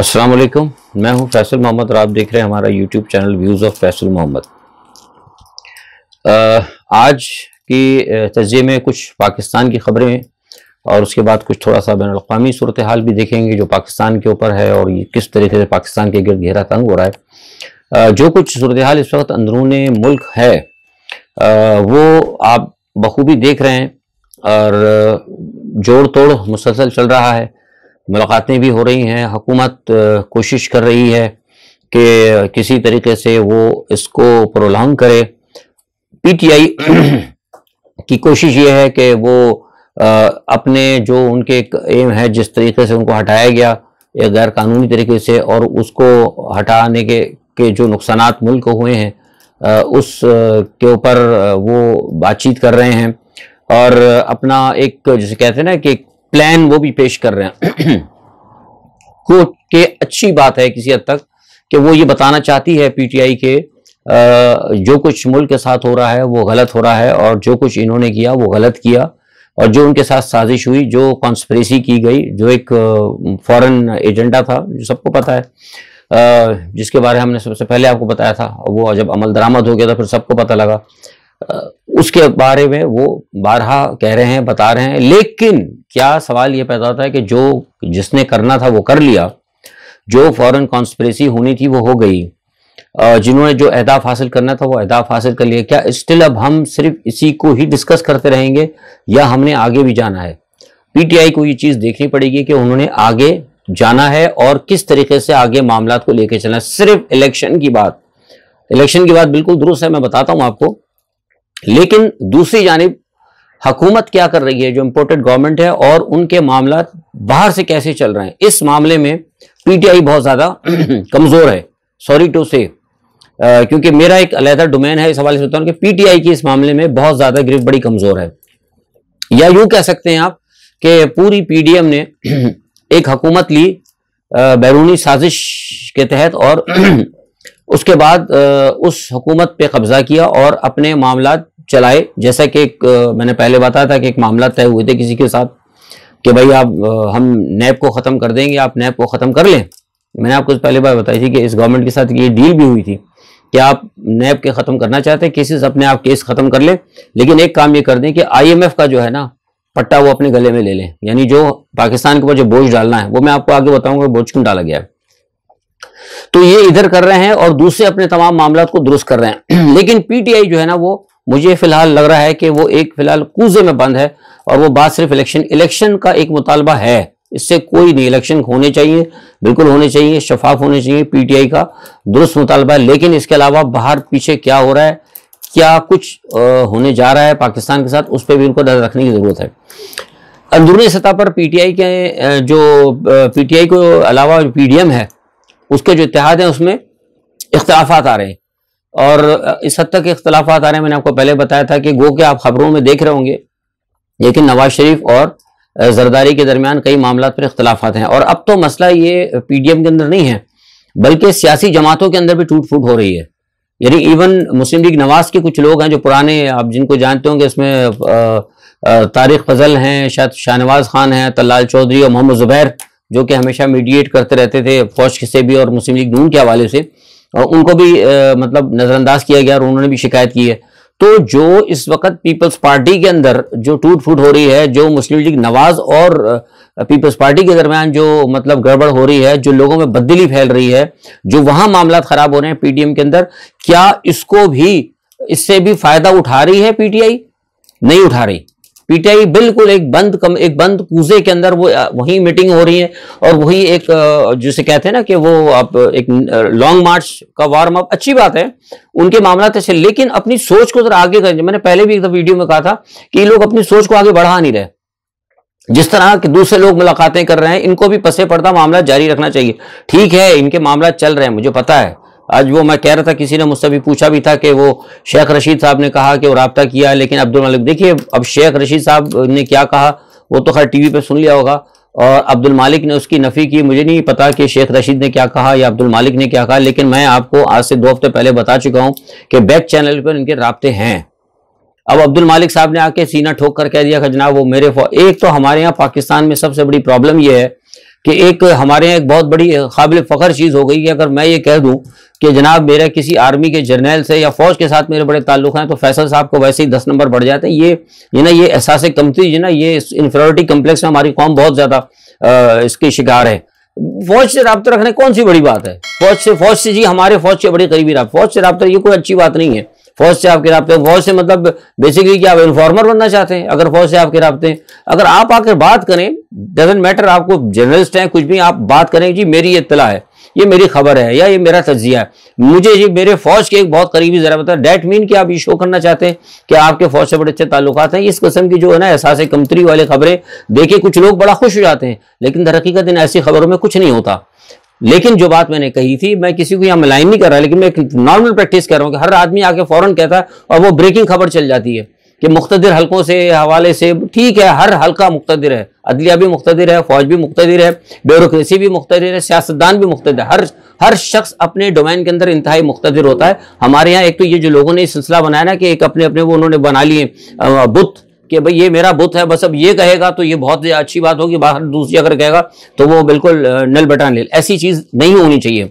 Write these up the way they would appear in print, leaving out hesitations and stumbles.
अस्सलाम वालेकुम, मैं हूं फैसल मोहम्मद और आप देख रहे हैं हमारा YouTube channel views of Faisal Mohammad. आज की तज्ज़िये में कुछ पाकिस्तान की खबरें और उसके बाद कुछ थोड़ा सा बैनुल-अक़वामी सूरत हाल भी देखेंगे जो पाकिस्तान के ऊपर है और ये किस तरीके से पाकिस्तान के गिर्द घेरा तंग हो रहा है। जो कुछ सूरत हाल इस वक्त अंदरूने मुल्क है वो आप बखूबी देख रहे हैं और जोड़ तोड़ मुसलसल चल रहा है। मुलाकातें भी हो रही हैं, हुकूमत कोशिश कर रही है कि किसी तरीके से वो इसको प्रोलॉन्ग करे। पीटीआई की कोशिश ये है कि वो अपने जो उनके एम है जिस तरीके से उनको हटाया गया एक गैर कानूनी तरीके से और उसको हटाने के जो नुकसानात मुल्क को हुए हैं उस के ऊपर वो बातचीत कर रहे हैं और अपना एक जिसे कहते हैं ना कि प्लान वो भी पेश कर रहे हैं कि अच्छी बात है किसी हद तक कि वो ये बताना चाहती है पीटीआई के जो कुछ मुल्क के साथ हो रहा है वो गलत हो रहा है और जो कुछ इन्होंने किया वो गलत किया और जो उनके साथ साजिश हुई, जो कॉन्स्पिरेसी की गई, जो एक फॉरेन एजेंडा था जो सबको पता है, जिसके बारे में हमने सबसे पहले आपको बताया था, वो जब अमल दरामद हो गया था फिर सबको पता लगा, उसके बारे में वो बारहा कह रहे हैं, बता रहे हैं। लेकिन क्या सवाल ये पैदा होता है कि जो जिसने करना था वो कर लिया, जो फॉरेन कॉन्स्पिरेसी होनी थी वो हो गई, जिन्होंने जो अहदाफ हासिल करना था वो अहदाफ हासिल कर लिया। क्या स्टिल अब हम सिर्फ इसी को ही डिस्कस करते रहेंगे या हमने आगे भी जाना है? पीटीआई को ये चीज़ देखनी पड़ेगी कि उन्होंने आगे जाना है और किस तरीके से आगे मामला को लेकर चलना है। सिर्फ इलेक्शन की बात बिल्कुल दुरुस्त है, मैं बताता हूँ आपको, लेकिन दूसरी जानिब हुकूमत क्या कर रही है, जो इम्पोर्टेड गवर्नमेंट है और उनके मामला बाहर से कैसे चल रहे हैं, इस मामले में पीटीआई बहुत ज़्यादा कमज़ोर है। सॉरी टू से, क्योंकि मेरा एक अलहदा डोमेन है, इस हवाले से बताऊँ कि पीटीआई की इस मामले में बहुत ज़्यादा गिरफ्त बड़ी कमज़ोर है। या यूँ कह सकते हैं आप कि पूरी पीडीएम ने एक हुकूमत ली बैरूनी साजिश के तहत और उसके बाद उस हुकूमत पे कब्जा किया और अपने मामला चलाए। जैसा कि मैंने पहले बताया था कि एक मामला तय हुए थे किसी के साथ कि भाई आप हम नैब को ख़त्म कर देंगे, आप नैब को ख़त्म कर लें। मैंने आपको पहले बार बताई थी कि इस गवर्नमेंट के साथ ये डील भी हुई थी कि आप नैब के ख़त्म करना चाहते हैं, केसेस अपने आप केस ख़त्म कर लें, लेकिन एक काम ये कर दें कि आईएमएफ का जो है ना पट्टा वो अपने गले में ले लें। यानी जो पाकिस्तान के ऊपर जो बोझ डालना है वो मैं आपको आगे बताऊंगा बोझ क्यों डाला गया है। तो ये इधर कर रहे हैं और दूसरे अपने तमाम मामला को दुरुस्त कर रहे हैं। लेकिन पीटीआई जो है ना वो मुझे फिलहाल लग रहा है कि वो एक फिलहाल कूजे में बंद है और वो बात सिर्फ इलेक्शन का एक मुतालबा है, इससे कोई नहीं। इलेक्शन होने चाहिए, बिल्कुल होने चाहिए, शफाफ होने चाहिए, पीटीआई का दुरुस्त मुतालबा है। लेकिन इसके अलावा बाहर पीछे क्या हो रहा है, क्या कुछ होने जा रहा है पाकिस्तान के साथ, उस पर भी उनको नजर रखने की जरूरत है। अंदरूनी सतह पर पीटीआई के जो पीटीआई को अलावा पीडीएम है उसके जो इत्तेहाद हैं उसमें इख्तलाफात आ रहे हैं और इस हद तक इख्तलाफात आ रहे हैं। मैंने आपको पहले बताया था कि गो के आप खबरों में देख रहे होंगे, लेकिन नवाज शरीफ और जरदारी के दरमियान कई मामला पर इख्तलाफात हैं। और अब तो मसला ये पीडीएम के अंदर नहीं है बल्कि सियासी जमातों के अंदर भी टूट फूट हो रही है। यानी इवन मुस्लिम लीग नवाज के कुछ लोग हैं जो पुराने, आप जिनको जानते होंगे, इसमें तारिक फजल हैं, शायद शाहनवाज खान हैं, तल्लाल चौधरी और मोहम्मद जुबैर, जो कि हमेशा मीडिएट करते रहते थे फौज से भी और मुस्लिम लीग नून के हवाले से, और उनको भी मतलब नज़रअंदाज किया गया और उन्होंने भी शिकायत की है। तो जो इस वक्त पीपल्स पार्टी के अंदर जो टूट फूट हो रही है, जो मुस्लिम लीग नवाज और पीपल्स पार्टी के दरमियान जो मतलब गड़बड़ हो रही है, जो लोगों में बददिली फैल रही है, जो वहां मामला खराब हो रहे हैं पीटीएम के अंदर, क्या इसको भी, इससे भी फायदा उठा रही है पीटीआई? नहीं उठा रही। पीटीआई बिल्कुल एक बंद कूजे के अंदर वो वही मीटिंग हो रही है और वही एक जिसे कहते हैं ना कि वो आप एक लॉन्ग मार्च का वार्म अप, अच्छी बात है, उनके मामला से, लेकिन अपनी सोच को जरा आगे करें। मैंने पहले भी एक वीडियो में कहा था कि ये लोग अपनी सोच को आगे बढ़ा नहीं रहे। जिस तरह के दूसरे लोग मुलाकातें कर रहे हैं, इनको भी पसे पर्दा मामला जारी रखना चाहिए। ठीक है, इनके मामला चल रहे हैं, मुझे पता है। आज वो मैं कह रहा था, किसी ने मुझसे भी पूछा भी था कि वो शेख रशीद साहब ने कहा कि वो राब्ता किया, लेकिन अब्दुल मालिक, देखिए अब शेख रशीद साहब ने क्या कहा वो तो खैर टीवी पे सुन लिया होगा, और अब्दुल मालिक ने उसकी नफी की। मुझे नहीं पता कि शेख रशीद ने क्या कहा या अब्दुल मालिक ने क्या कहा, लेकिन मैं आपको आज से 2 हफ्ते पहले बता चुका हूं कि बैक चैनल पर इनके राब्ते हैं। अब अब्दुल मालिक साहब ने आके सीना ठोक कर कह दिया कि जनाब वो मेरे एक तो हमारे यहाँ पाकिस्तान में सबसे बड़ी प्रॉब्लम यह है कि एक हमारे यहाँ एक बहुत बड़ी काबिल फ़ख्र चीज़ हो गई कि अगर मैं ये कह दूं कि जनाब मेरा किसी आर्मी के जर्नल से या फौज के साथ मेरे बड़े ताल्लुक हैं तो फैसल साहब को वैसे ही 10 नंबर बढ़ जाते हैं। ये एहसास कमतरी ना, ये इन्फीरियरिटी कम्प्लेक्स में हमारी कौम बहुत ज़्यादा इसके शिकार है। फौज से रब्ता रखने कौन सी बड़ी बात है? फौज से जी हमारे फौज से बड़ी करीबी रहा, फौज से रब्ता ये कोई अच्छी बात नहीं है। फौज से आपके राब्ते, फौज से मतलब बेसिकली क्या आप इन्फॉर्मर बनना चाहते हैं? अगर फौज से आपके राब्ते, अगर आप आकर बात करें, डजंट मैटर आपको जर्नलिस्ट हैं कुछ भी, आप बात करें जी मेरी इत्तला है, ये मेरी खबर है या ये मेरा तज्जिया है, मुझे जी मेरे फौज के एक बहुत करीबी जरा बता, डेट मीन कि आप ये शो करना चाहते हैं कि आपके फौज से बड़े अच्छे ताल्लुकात हैं। इस किस्म की जो है ना एहसास कमतरी वाली खबरें देखे कुछ लोग बड़ा खुश हो जाते हैं, लेकिन दरहकीकत इन ऐसी खबरों में कुछ नहीं होता। लेकिन जो बात मैंने कही थी, मैं किसी को यहाँ मलाइन नहीं कर रहा, लेकिन मैं एक नॉर्मल प्रैक्टिस कर रहा हूँ कि हर आदमी आके फौरन कहता है और वो ब्रेकिंग खबर चल जाती है कि मुख्तदिर हलकों से हवाले से, ठीक है हर हल्का मुख्तदिर है, अदलिया भी मुख्तदिर है, फौज भी मुख्तदिर है, ब्यूरोक्रेसी भी मुख्तदिर है, सियासतदान भी मुख्तदिर है, हर शख्स अपने डोमेन के अंदर इंतहाई मुख्तदिर होता है। हमारे यहाँ एक तो ये जो लोगों ने सिलसिला बनाया ना कि एक अपने अपने वो उन्होंने बना लिए बुत कि भाई ये मेरा बुत है, बस अब ये कहेगा तो ये बहुत अच्छी बात होगी, बाहर दूसरी अगर कहेगा तो वो बिल्कुल नल बटन ले, ऐसी चीज नहीं होनी चाहिए।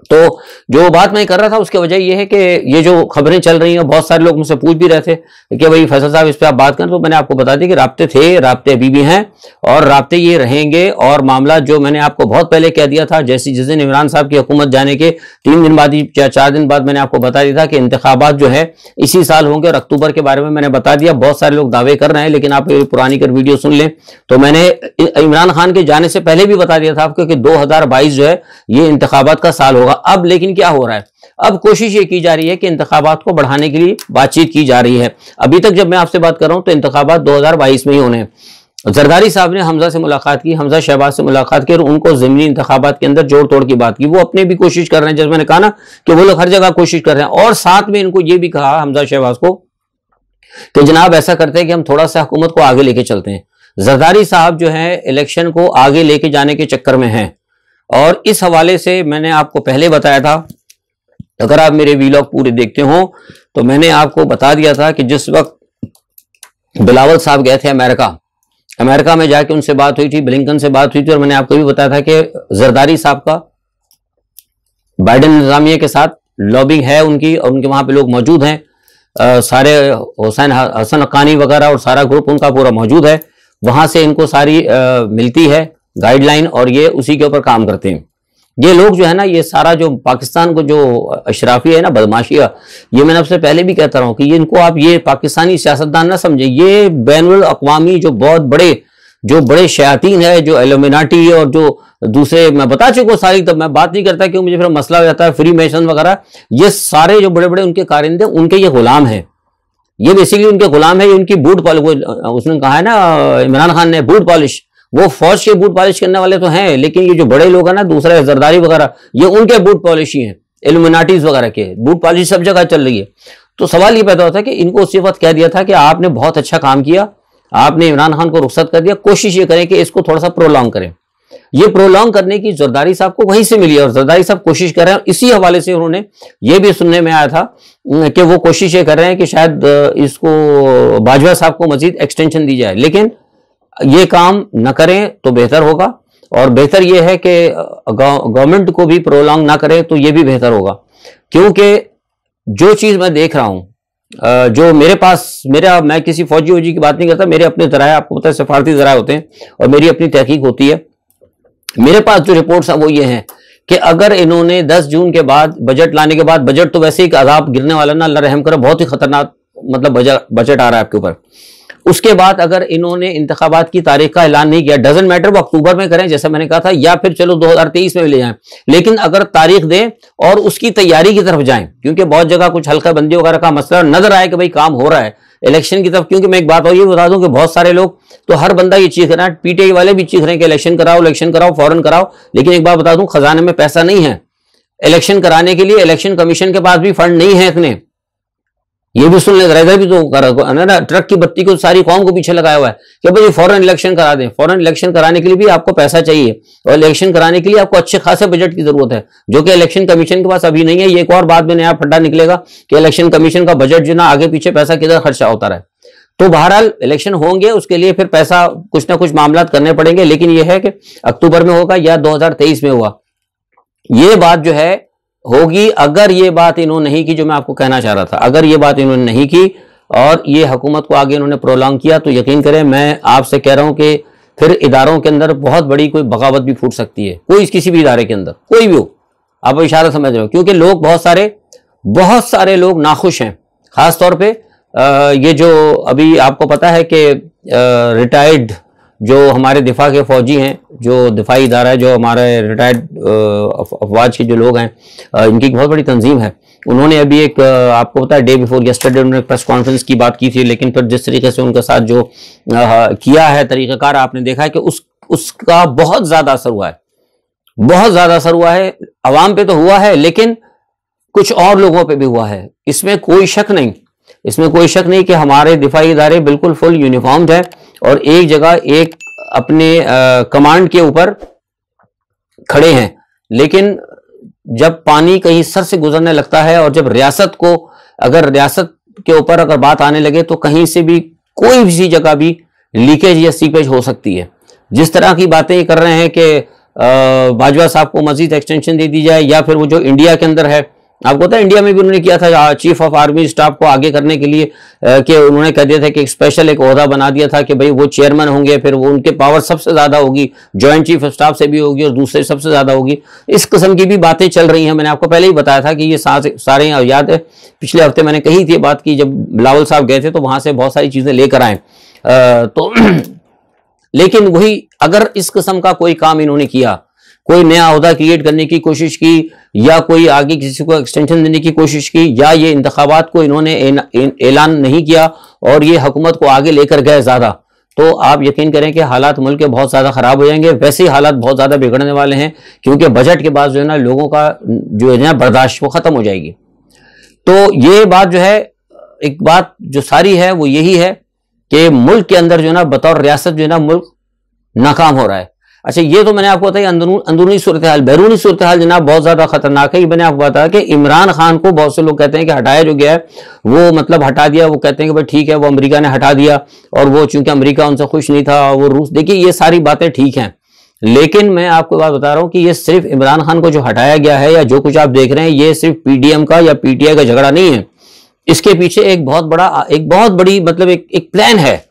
तो जो बात मैं कर रहा था उसकी वजह यह है कि ये जो खबरें चल रही हैं, बहुत सारे लोग मुझसे पूछ भी रहे थे कि भाई फैसल साहब इस पे आप बात करें, तो मैंने आपको बता दिया कि राब्ते थे, राब्ते अभी भी हैं और राब्ते ये रहेंगे। और मामला जो मैंने आपको बहुत पहले कह दिया था, जैसे जिस दिन इमरान साहब की हुकूमत जाने के 3 दिन बाद या 4 दिन बाद मैंने आपको बता दिया था कि इंतखाबात जो है इसी साल होंगे और अक्टूबर के बारे में मैंने बता दिया। बहुत सारे लोग दावे कर रहे हैं, लेकिन आप पुरानी कर वीडियो सुन लें तो मैंने इमरान खान के जाने से पहले भी बता दिया था आपको कि 2022 जो है ये इंतखाबात का साल होगा। अब लेकिन क्या हो रहा है, अब कोशिश ये की जा रही है कि इंतखाबात को बढ़ाने के लिए बातचीत की जा रही है। अभी तक जब मैं आपसे बात कर रहा हूं तो इंतखाबात 2022 में ही होने हैं। जरदारी साहब ने हमजा से मुलाकात की, हमजा शहबाज से मुलाकात की और उनको ज़मीनी इंतखाबात के अंदर जोड़ तोड़ की बात की। वो अपने भी कोशिश कर रहे हैं, जैसे मैंने कहा ना कि वो लोग हर जगह कोशिश कर रहे हैं। और साथ में इनको ये भी कहा हमजा शहबाज को कि जनाब ऐसा करते हैं कि हम थोड़ा सा हुकूमत को आगे लेके चलते हैं। जरदारी साहब जो है इलेक्शन को आगे लेके जाने के चक्कर में हैं और इस हवाले से मैंने आपको पहले बताया था, अगर आप मेरे वीलॉग पूरे देखते हो तो मैंने आपको बता दिया था कि जिस वक्त बिलावल साहब गए थे अमेरिका में जाके उनसे बात हुई थी, ब्लिंकन से बात हुई थी, और मैंने आपको भी बताया था कि जरदारी साहब का बाइडेन इंतजामिया के साथ लॉबिंग है उनकी, और उनके वहां पे लोग मौजूद हैं, सारे हुसैन हसन हक्कानी वगैरह और सारा ग्रुप उनका पूरा मौजूद है। वहां से इनको सारी मिलती है गाइडलाइन और ये उसी के ऊपर काम करते हैं। ये लोग जो है ना, ये सारा जो पाकिस्तान को जो अशराफी है ना, बदमाशिया, ये मैंने आपसे पहले भी कहता रहा हूं कि ये इनको आप ये पाकिस्तानी सियासतदान ना समझे, ये बैनुल अक़वामी जो बहुत बड़े शयातीन है, जो एलुमिनाटी है और जो दूसरे मैं बता चुका सारी, तब मैं बात नहीं करता क्यों मुझे फिर मसला हो जाता है, फ्री मेसन वगैरह, ये सारे जो बड़े बड़े उनके कारिंदे, उनके ये गुलाम है, ये बेसिकली उनके गुलाम है। ये उनकी बूट पॉलिश, उसने कहा है ना इमरान खान ने, बूट पॉलिश, वो फौज के बूट पॉलिश करने वाले तो हैं, लेकिन ये जो बड़े लोग हैं ना दूसरे जरदारी वगैरह, ये उनके बूट पॉलिश ही हैं, इल्यूमिनाटीज वगैरह के बूट पॉलिश सब जगह चल रही है। तो सवाल ये पैदा होता है कि इनको उसी वक्त कह दिया था कि आपने बहुत अच्छा काम किया, आपने इमरान खान को रुखसत कर दिया, कोशिश ये करें कि इसको थोड़ा सा प्रोलॉन्ग करें। ये प्रोलॉन्ग करने की जरदारी साहब को वहीं से मिली और जरदारी साहब कोशिश कर रहे हैं। इसी हवाले से उन्होंने ये भी सुनने में आया था कि वो कोशिश ये कर रहे हैं कि शायद इसको बाजवा साहब को मजीद एक्सटेंशन दी जाए, लेकिन ये काम न करें तो बेहतर होगा। और बेहतर ये है कि गवर्नमेंट को भी प्रोलॉन्ग ना करें तो ये भी बेहतर होगा, क्योंकि जो चीज मैं देख रहा हूं, जो मेरे पास, मैं किसी फौजी वौजी की बात नहीं करता, मेरे अपने जराए, आपको पता है सफारती जराए होते हैं और मेरी अपनी तहकीक होती है। मेरे पास जो रिपोर्ट्स हैं वो ये हैं कि अगर इन्होंने 10 जून के बाद बजट लाने के बाद, बजट तो वैसे ही अजाब गिरने वाला ना, अल्लाह रहम करे, बहुत ही खतरनाक मतलब बजट आ रहा है आपके ऊपर, उसके बाद अगर इन्होंने इंतखाबात की तारीख का ऐलान नहीं किया, डजंट मैटर वो अक्टूबर में करें जैसा मैंने कहा था, या फिर चलो 2023 में ले जाएं, लेकिन अगर तारीख दें और उसकी तैयारी की तरफ जाएं, क्योंकि बहुत जगह कुछ हल्का बंदी वगैरह का मसला नजर आए कि भाई काम हो रहा है इलेक्शन की तरफ। क्योंकि मैं एक बात और ये बता दूं कि बहुत सारे लोग तो हर बंदा ये चीख रहा है, पीटीआई वाले भी चीख रहे हैं कि इलेक्शन कराओ फौरन कराओ, लेकिन एक बात बता दूं, खजाने में पैसा नहीं है इलेक्शन कराने के लिए, इलेक्शन कमीशन के पास भी फंड नहीं है इतने। ये भी सुन ले, इधर भी तो ना ट्रक की बत्ती को सारी कौम को पीछे लगाया हुआ है कि भाई फौरन इलेक्शन करा दें। फौरन इलेक्शन कराने के लिए भी आपको पैसा चाहिए और इलेक्शन कराने के लिए आपको अच्छे खासे बजट की जरूरत है, जो कि इलेक्शन कमीशन के पास अभी नहीं है। ये एक और बात में नया फड्डा निकलेगा कि इलेक्शन कमीशन का बजट जो ना आगे पीछे पैसा किधर खर्चा होता रहा है। तो बहरहाल इलेक्शन होंगे, उसके लिए फिर पैसा कुछ ना कुछ मामला करने पड़ेंगे, लेकिन यह है कि अक्टूबर में होगा या 2023 में हुआ, ये बात जो है होगी। अगर ये बात इन्होंने नहीं की, जो मैं आपको कहना चाह रहा था, अगर ये बात इन्होंने नहीं की और ये हुकूमत को आगे इन्होंने प्रोलॉन्ग किया, तो यकीन करें मैं आपसे कह रहा हूं कि फिर इदारों के अंदर बहुत बड़ी कोई बगावत भी फूट सकती है, कोई किसी भी इदारे के अंदर, कोई भी हो, आप इशारा समझ रहे हो। क्योंकि लोग बहुत सारे लोग नाखुश हैं, खासतौर पर ये जो अभी आपको पता है कि रिटायर्ड जो हमारे दिफा के फौजी हैं, जो दिफाई इदारा है, जो हमारे रिटायर्ड अफवाज के जो लोग हैं, इनकी बहुत बड़ी तंजीम है। उन्होंने अभी एक आपको पता है डे बिफोर यस्टरडे उन्होंने प्रेस कॉन्फ्रेंस की बात की थी, लेकिन फिर जिस तरीके से उनके साथ जो किया है तरीक़ाकार, आपने देखा है कि उसका बहुत ज़्यादा असर हुआ है, बहुत ज़्यादा असर हुआ है। अवाम पे तो हुआ है, लेकिन कुछ और लोगों पे भी हुआ है, इसमें कोई शक नहीं, इसमें कोई शक नहीं कि हमारे दिफाई इदारे बिल्कुल फुल यूनिफॉर्म्ड है और एक जगह एक अपने कमांड के ऊपर खड़े हैं। लेकिन जब पानी कहीं सर से गुजरने लगता है और जब रियासत को, अगर रियासत के ऊपर अगर बात आने लगे, तो कहीं से भी कोई भी जगह भी लीकेज या सीपेज हो सकती है। जिस तरह की बातें ये कर रहे हैं कि बाजवा साहब को मजीद एक्सटेंशन दे दी जाए, या फिर वो जो इंडिया के अंदर है, आपको पता है इंडिया में भी उन्होंने किया था चीफ ऑफ आर्मी स्टाफ को आगे करने के लिए, कि उन्होंने कह दिया था कि स्पेशल एक ओहदा बना दिया था कि भाई वो चेयरमैन होंगे, फिर वो उनके पावर सबसे ज्यादा होगी, जॉइंट चीफ ऑफ स्टाफ से भी होगी और दूसरे सबसे ज्यादा होगी। इस किस्म की भी बातें चल रही हैं। मैंने आपको पहले ही बताया था कि ये सारे याद है, पिछले हफ्ते मैंने कही थी बात की, जब बिलावल साहब गए थे तो वहां से बहुत सारी चीजें लेकर आए। तो लेकिन वही, अगर इस किस्म का कोई काम इन्होंने किया, कोई नया ओहदा क्रिएट करने की कोशिश की, या कोई आगे किसी को एक्सटेंशन देने की कोशिश की, या ये इंतखाबात को इन्होंने ऐलान नहीं किया और ये हुकूमत को आगे लेकर गए ज्यादा, तो आप यकीन करें कि हालात मुल्क के बहुत ज्यादा खराब हो जाएंगे। वैसे ही हालात बहुत ज्यादा बिगड़ने वाले हैं, क्योंकि बजट के बाद जो है ना लोगों का जो है ना बर्दाश्त वो खत्म हो जाएगी। तो ये बात जो है, एक बात जो सारी है वो यही है कि मुल्क के अंदर जो है ना बतौर रियासत जो है ना मुल्क नाकाम हो रहा है। अच्छा, ये तो मैंने आपको बताया अंदरूनी सूरत हाल। बैरूनी सूरत हाल जनाब बहुत ज्यादा खतरनाक है। ये मैंने आपको बताया कि इमरान खान को बहुत से लोग कहते हैं कि हटाया जो गया है, वो मतलब हटा दिया, वो कहते हैं कि भाई ठीक है वो अमेरिका ने हटा दिया, और वो चूंकि अमेरिका उनसे खुश नहीं था, वो रूस, देखिए ये सारी बातें ठीक हैं, लेकिन मैं आपको बात बता रहा हूं कि ये सिर्फ इमरान खान को जो हटाया गया है या जो कुछ आप देख रहे हैं, ये सिर्फ पीडीएम का या पीटीआई का झगड़ा नहीं है। इसके पीछे एक बहुत बड़ी मतलब एक प्लान है।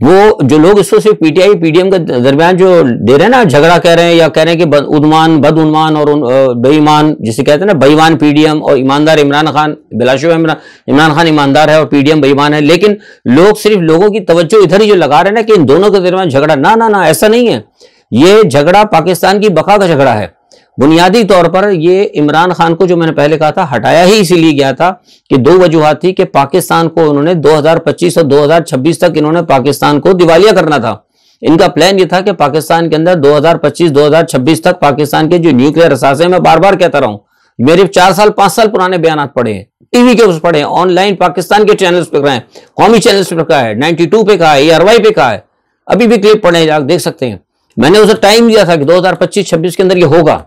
वो जो लोग इसको सिर्फ पीटीआई पीडीएम के दरमियान जो दे रहे हैं ना, झगड़ा कह रहे हैं या कह रहे हैं कि बदउन्मान और बेईमान, जिसे कहते हैं ना, बेईमान पीडीएम और ईमानदार इमरान खान, बिलाशुबह इमरान खान ईमानदार है और पीडीएम बेईमान है, लेकिन लोग सिर्फ लोगों की तवज्जो इधर ही जो लगा रहे हैं ना कि इन दोनों के दरमियान झगड़ा, ना ऐसा नहीं है। ये झगड़ा पाकिस्तान की बका का झगड़ा है। बुनियादी तौर पर ये इमरान खान को, जो मैंने पहले कहा था, हटाया ही इसीलिए गया था कि दो वजूहात थी कि पाकिस्तान को उन्होंने 2025 और 2026 तक इन्होंने पाकिस्तान को दिवालिया करना था। इनका प्लान ये था कि पाकिस्तान के अंदर 2025-2026 तक पाकिस्तान के जो न्यूक्लियर असासे, मैं बार बार कहता रहा हूं, मेरे 4 साल 5 साल पुराने बयान पढ़े हैं, टीवी के उस पढ़े हैं, ऑनलाइन पाकिस्तान के चैनल्स पे रहे हैं, कौमी चैनल्स पे कहा है, 92 पे कहा है, ARY पे कहा है, अभी भी क्लिप पढ़े हैं, देख सकते हैं। मैंने उसे टाइम दिया था कि 2025-26 के अंदर ये होगा,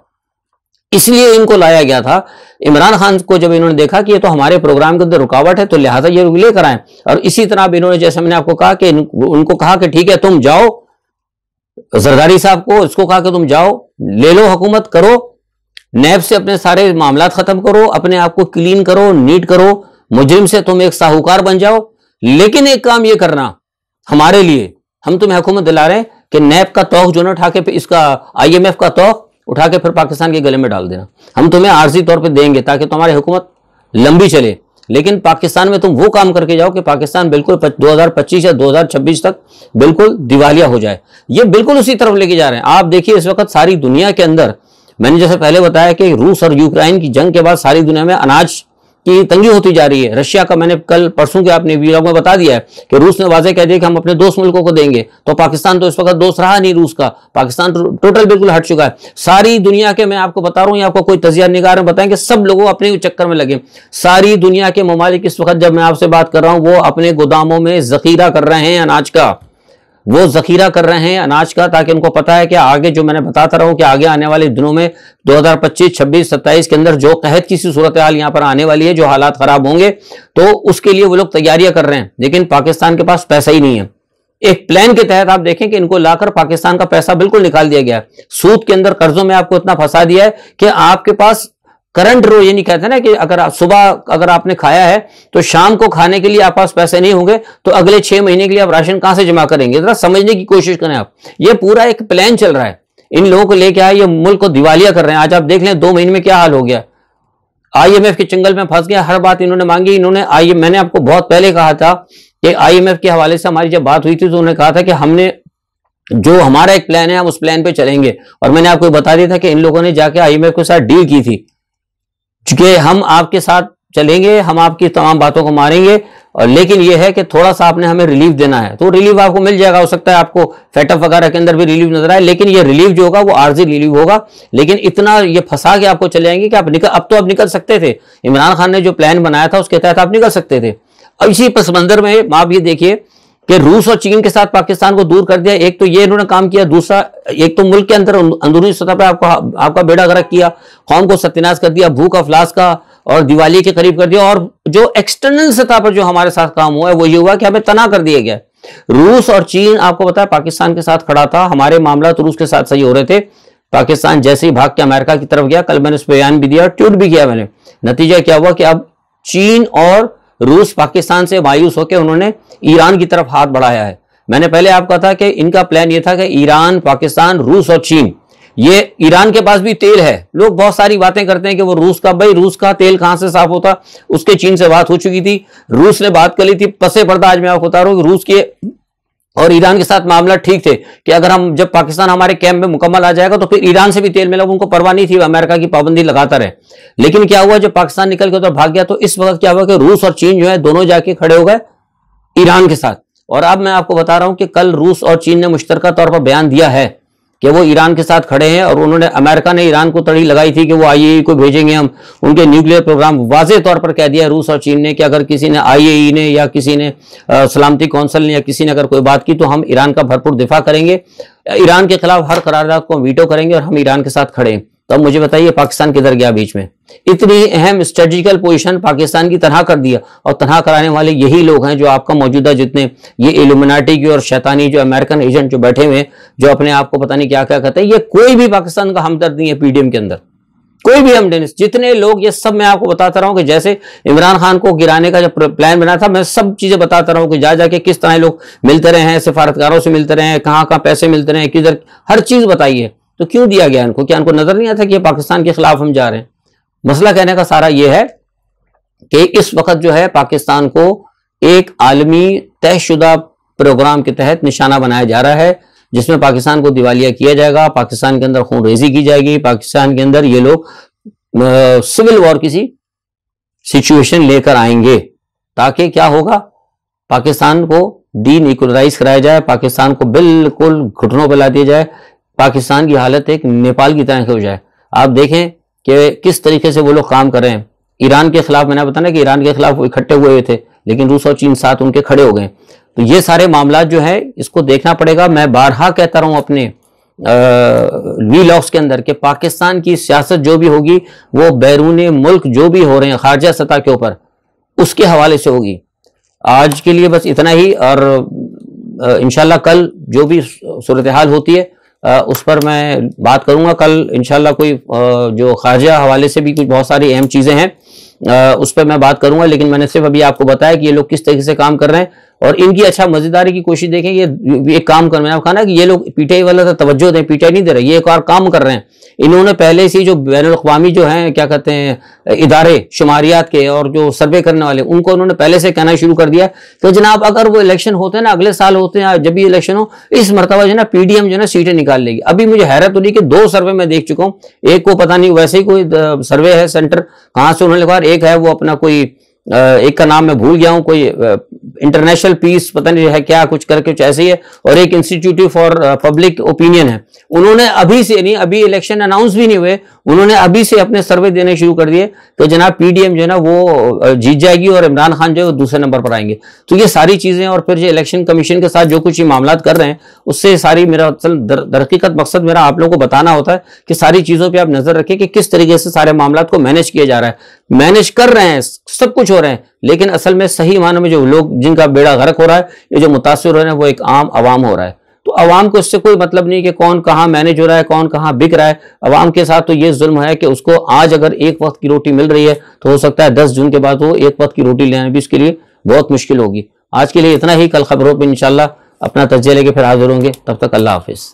इसलिए इनको लाया गया था। इमरान खान को जब इन्होंने देखा कि ये तो हमारे प्रोग्राम के अंदर रुकावट है, तो लिहाजा ये लेकर आए। और इसी तरह अब इन्होंने, जैसे मैंने आपको कहा कि उनको कहा कि ठीक है तुम जाओ, जरदारी साहब को इसको कहा कि तुम जाओ, ले लो हुकूमत, करो, नैब से अपने सारे मामला खत्म करो, अपने आप को क्लीन करो, नीट करो, मुजरिम से तुम एक साहूकार बन जाओ, लेकिन एक काम ये करना हमारे लिए, हम तुम्हें हुकूमत दिला रहे हैं कि नैब का तौक जो ना उठा के, इसका IMF का तौक उठा के फिर पाकिस्तान के गले में डाल देना, हम तुम्हें आर्जी तौर पे देंगे ताकि तुम्हारी हुकूमत लंबी चले, लेकिन पाकिस्तान में तुम वो काम करके जाओ कि पाकिस्तान बिल्कुल 2025 या 2026 तक बिल्कुल दिवालिया हो जाए। ये बिल्कुल उसी तरफ लेके जा रहे हैं। आप देखिए इस वक्त सारी दुनिया के अंदर, मैंने जैसे पहले बताया कि रूस और यूक्रेन की जंग के बाद सारी दुनिया में अनाज की तंगी होती जा रही है। रशिया का मैंने कल परसों के अपने वीडियो में बता दिया है कि रूस ने वाज़ेह कह दिया कि हम अपने दोस्त मुल्कों को देंगे, तो पाकिस्तान तो इस वक्त दोस्त रहा नहीं रूस का, पाकिस्तान टोटल बिल्कुल हट चुका है। सारी दुनिया के, मैं आपको बता रहा हूं, आपको कोई तजिया निगार में बताएंगे, सब लोगों अपने चक्कर में लगे। सारी दुनिया के ममालिक इस वक्त जब मैं आपसे बात कर रहा हूं वो अपने गोदामों में जखीरा कर रहे हैं अनाज का, वो जखीरा कर रहे हैं अनाज का, ताकि उनको पता है कि आगे, जो मैंने बताता रहा हूं कि आगे आने वाले दिनों में 2025, 26, 27 के अंदर जो कहत की सी सूरत हाल यहां पर आने वाली है, जो हालात खराब होंगे, तो उसके लिए वो लोग तैयारियां कर रहे हैं। लेकिन पाकिस्तान के पास पैसा ही नहीं है। एक प्लान के तहत आप देखें कि इनको लाकर पाकिस्तान का पैसा बिल्कुल निकाल दिया गया है। सूद के अंदर, कर्जों में आपको इतना फंसा दिया है कि आपके पास करंट रो, ये नहीं कहते ना कि अगर सुबह अगर आपने खाया है तो शाम को खाने के लिए आप पास पैसे नहीं होंगे तो अगले 6 महीने के लिए आप राशन कहां से जमा करेंगे? जरा समझने की कोशिश करें आप। ये पूरा एक प्लान चल रहा है, इन लोगों को लेके आए, ये मुल्क को दिवालिया कर रहे हैं। आज आप देख लें 2 महीने में क्या हाल हो गया। IMF के चंगल में फंस गया, हर बात इन्होंने मांगी। इन्होंने मैंने आपको बहुत पहले कहा था कि IMF के हवाले से हमारी जब बात हुई थी तो उन्होंने कहा था कि हमने जो हमारा एक प्लान है हम उस प्लान पे चलेंगे। और मैंने आपको बता दिया था कि इन लोगों ने जाके IMF के साथ डील की थी कि हम आपके साथ चलेंगे, हम आपकी तमाम बातों को मानेंगे, और लेकिन यह है कि थोड़ा सा आपने हमें रिलीफ देना है। तो रिलीफ आपको मिल जाएगा, हो सकता है आपको फेटअप वगैरह के अंदर भी रिलीफ नजर आए, लेकिन ये रिलीफ जो होगा वो आर्जी रिलीफ होगा। लेकिन इतना ये फंसा के आपको चले जाएंगे कि अब तो आप निकल सकते थे। इमरान खान ने जो प्लान बनाया था उसके तहत आप निकल सकते थे। अब इसी पस मंजर में आप ये देखिए कि रूस और चीन के साथ पाकिस्तान को दूर कर दिया। एक तो ये इन्होंने काम किया, दूसरा एक तो मुल्क के अंदर अंदरूनी सतह पर आपका बेड़ा गर्क किया, कौम को सत्यानाश कर दिया, भूख अफलास का और दिवाली के करीब कर दिया। और जो एक्सटर्नल सतह पर जो हमारे साथ काम हुआ है वो ये हुआ कि हमें तना कर दिया गया। रूस और चीन आपको पता है पाकिस्तान के साथ खड़ा था, हमारे मामला तो रूस के साथ सही हो रहे थे। पाकिस्तान जैसे ही भाग के अमेरिका की तरफ गया, कल मैंने इस बयान भी दिया, ट्वीट भी किया मैंने। नतीजा क्या हुआ कि अब चीन और रूस पाकिस्तान से मायूस होकर उन्होंने ईरान की तरफ हाथ बढ़ाया है। मैंने पहले आपको कहा था कि इनका प्लान यह था कि ईरान, पाकिस्तान, रूस और चीन, ये ईरान के पास भी तेल है। लोग बहुत सारी बातें करते हैं कि वो रूस का, भाई रूस का तेल कहां से साफ होता, उसके चीन से बात हो चुकी थी, रूस ने बात कर ली थी। पसे पर्दा आज मैं आपको बता रहा हूं कि रूस के और ईरान के साथ मामला ठीक थे कि अगर हम, जब पाकिस्तान हमारे कैंप में मुकम्मल आ जाएगा तो फिर ईरान से भी तेल मिला, उनको परवाह नहीं थी, अमेरिका की पाबंदी लगाता रहे। लेकिन क्या हुआ, जब पाकिस्तान निकल के उधर भाग गया तो इस वक्त क्या हुआ कि रूस और चीन जो है दोनों जाके खड़े हो गए ईरान के साथ। और अब मैं आपको बता रहा हूं कि कल रूस और चीन ने मुश्तरका तौर पर बयान दिया है कि वो ईरान के साथ खड़े हैं। और उन्होंने, अमेरिका ने ईरान को तड़ी लगाई थी कि वो IAEA को भेजेंगे, हम उनके न्यूक्लियर प्रोग्राम, वाज़ेह तौर पर कह दिया रूस और चीन ने कि अगर किसी ने, IAEA ने या किसी ने सलामती कौंसिल ने या किसी ने अगर कोई बात की तो हम ईरान का भरपूर दिफा करेंगे, ईरान के खिलाफ हर करारदाद को वीटो करेंगे और हम ईरान के साथ खड़े हैं। तो अब मुझे बताइए पाकिस्तान किधर गया बीच में? इतनी अहम स्ट्रेटेजिकल पोजीशन पाकिस्तान की तनहा कर दिया। और तनहा कराने वाले यही लोग हैं जो आपका मौजूदा जितने ये इल्यूमिनाटी की और शैतानी जो अमेरिकन एजेंट जो बैठे हुए हैं, जो अपने आप को पता नहीं क्या क्या कहते हैं, ये कोई भी पाकिस्तान का हमदर्द नहीं है। PDM के अंदर कोई भी हमदर्द, जितने लोग, ये सब मैं आपको बताता रहा हूं कि जैसे इमरान खान को गिराने का जब प्लान बना था, मैं सब चीजें बताता रहा हूं कि जा जाके किस तरह लोग मिलते रहे हैं, सिफारतकारों से मिलते रहे हैं, कहां कहां पैसे मिलते रहे हैं, किधर, हर चीज बताइए। तो क्यों दिया गया इनको? क्या इनको नजर नहीं आता कि ये पाकिस्तान के खिलाफ हम जा रहे हैं? मसला कहने का सारा ये है कि इस वक्त जो है पाकिस्तान को एक आलमी तयशुदा प्रोग्राम के तहत निशाना बनाया जा रहा है, जिसमें पाकिस्तान को दिवालिया किया जाएगा, पाकिस्तान के अंदर खून रेजी की जाएगी, पाकिस्तान के अंदर ये लोग सिविल वॉर किसी सिचुएशन लेकर आएंगे, ताकि क्या होगा, पाकिस्तान को डीन्यूक्लियराइज कराया जाए, पाकिस्तान को बिल्कुल घुटनों पर ला दिया जाए, पाकिस्तान की हालत एक नेपाल की तरह हो जाए। आप देखें कि किस तरीके से वो लोग काम कर रहे हैं। ईरान के खिलाफ, मैंने बताया कि ईरान के खिलाफ वो इकट्ठे हुए थे, लेकिन रूस और चीन साथ उनके खड़े हो गए। तो ये सारे मामला जो है इसको देखना पड़ेगा। मैं बारहा कहता रहा हूं अपने वीलॉग्स के अंदर कि पाकिस्तान की सियासत जो भी होगी वो बैरूनी मुल्क जो भी हो रहे हैं खारजा सतह के ऊपर, उसके हवाले से होगी। आज के लिए बस इतना ही, और इंशाल्लाह कल जो भी सूरत हाल होती है उस पर मैं बात करूंगा। कल इंशाल्लाह कोई जो खारजा हवाले से भी कुछ बहुत सारी अहम चीजें हैं उस पर मैं बात करूंगा। लेकिन मैंने सिर्फ अभी आपको बताया कि ये लोग किस तरीके से काम कर रहे हैं और इनकी अच्छा मजेदारी की कोशिश देखें। ये काम कर, मैंने कहा ना कि ये लोग PTI वाला तो तवज्जो दें, PTI नहीं दे रहे, ये एक और काम कर रहे हैं। इन्होंने पहले से जो बैनुल-अक़वामी जो हैं क्या कहते हैं इदारे शुमारियात के और जो सर्वे करने वाले, उनको उन्होंने पहले से कहना शुरू कर दिया कि जनाब अगर वो इलेक्शन होते हैं ना, अगले साल होते हैं, जब भी इलेक्शन हो, इस मरतबा जो ना PDM जो ना सीटें निकाल लेगी। अभी मुझे हैरत हो रही कि 2 सर्वे मैं देख चुका हूँ। एक को पता नहीं वैसे ही कोई सर्वे है सेंटर कहाँ से उन्होंने लिखा, एक है वो अपना कोई एक का नाम मैं भूल गया हूं, कोई इंटरनेशनल पीस पता नहीं है क्या, कुछ करके कुछ ऐसे ही है, और एक इंस्टीट्यूट फॉर पब्लिक ओपिनियन है। उन्होंने अभी से नहीं, अभी इलेक्शन अनाउंस भी नहीं हुए, उन्होंने अभी से अपने सर्वे देने शुरू कर दिए तो जनाब पीडीएम जो है ना वो जीत जाएगी और इमरान खान जो है वो दूसरे नंबर पर आएंगे। तो ये सारी चीजें, और फिर जो इलेक्शन कमीशन के साथ जो कुछ ये मामला कर रहे हैं, उससे सारी मेरा दरहकीकत मकसद मेरा आप लोगों को बताना होता है कि सारी चीजों पर आप नजर रखें कि किस तरीके से सारे मामला को मैनेज किया जा रहा है। मैनेज कर रहे हैं, सब कुछ हो रहे हैं, लेकिन असल में सही मानों में जो लोग जिनका बेड़ा गर्क हो रहा है, ये जो मुतासिर हो रहे हैं, वो एक आम आवाम हो रहा है। तो आवाम को इससे कोई मतलब नहीं कि कौन कहां मैनेज हो रहा है, कौन कहां बिक रहा है। आवाम के साथ तो ये जुल्म है कि उसको आज अगर एक वक्त की रोटी मिल रही है तो हो सकता है 10 जून के बाद वो एक वक्त की रोटी लेना भी उसके लिए बहुत मुश्किल होगी। आज के लिए इतना ही, कल खबरों पर इंशाल्लाह अपना तज्जिया लेके फिर हाजिर होंगे। तब तक अल्लाह हाफिज।